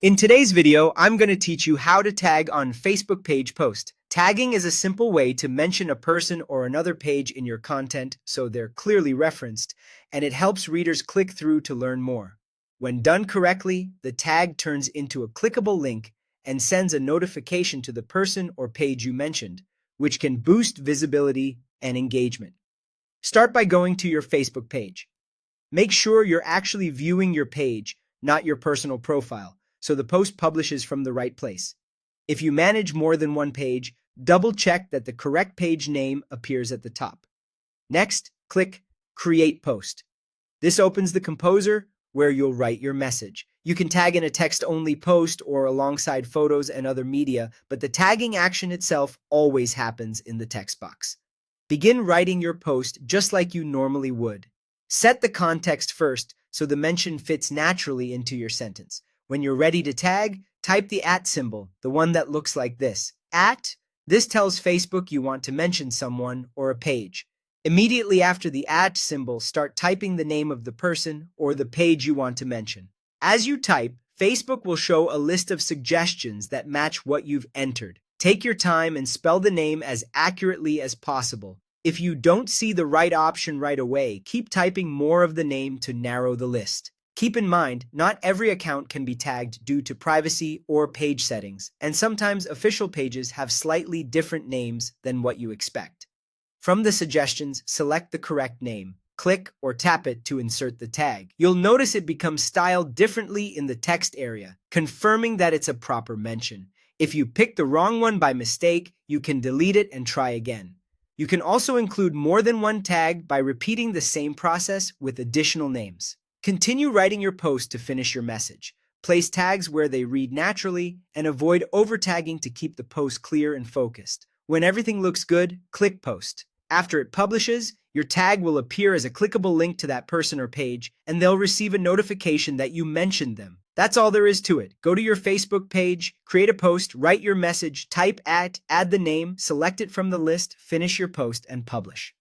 In today's video, I'm going to teach you how to tag on Facebook page post. Tagging is a simple way to mention a person or another page in your content so they're clearly referenced, and it helps readers click through to learn more. When done correctly, the tag turns into a clickable link and sends a notification to the person or page you mentioned, which can boost visibility and engagement. Start by going to your Facebook page. Make sure you're actually viewing your page, not your personal profile, so the post publishes from the right place. If you manage more than one page, double check that the correct page name appears at the top. Next, click Create Post. This opens the Composer where you'll write your message. You can tag in a text-only post or alongside photos and other media, but the tagging action itself always happens in the text box. Begin writing your post just like you normally would. Set the context first so the mention fits naturally into your sentence. When you're ready to tag, type the @ symbol, the one that looks like this. This tells Facebook you want to mention someone or a page. Immediately after the @ symbol, start typing the name of the person or the page you want to mention. As you type, Facebook will show a list of suggestions that match what you've entered. Take your time and spell the name as accurately as possible. If you don't see the right option right away, keep typing more of the name to narrow the list. Keep in mind, not every account can be tagged due to privacy or page settings, and sometimes official pages have slightly different names than what you expect. From the suggestions, select the correct name. Click or tap it to insert the tag. You'll notice it becomes styled differently in the text area, confirming that it's a proper mention. If you pick the wrong one by mistake, you can delete it and try again. You can also include more than one tag by repeating the same process with additional names. Continue writing your post to finish your message. Place tags where they read naturally and avoid over-tagging to keep the post clear and focused. When everything looks good, click Post. After it publishes, your tag will appear as a clickable link to that person or page, and they'll receive a notification that you mentioned them. That's all there is to it. Go to your Facebook page, create a post, write your message, type @ add the name, select it from the list, finish your post, and publish.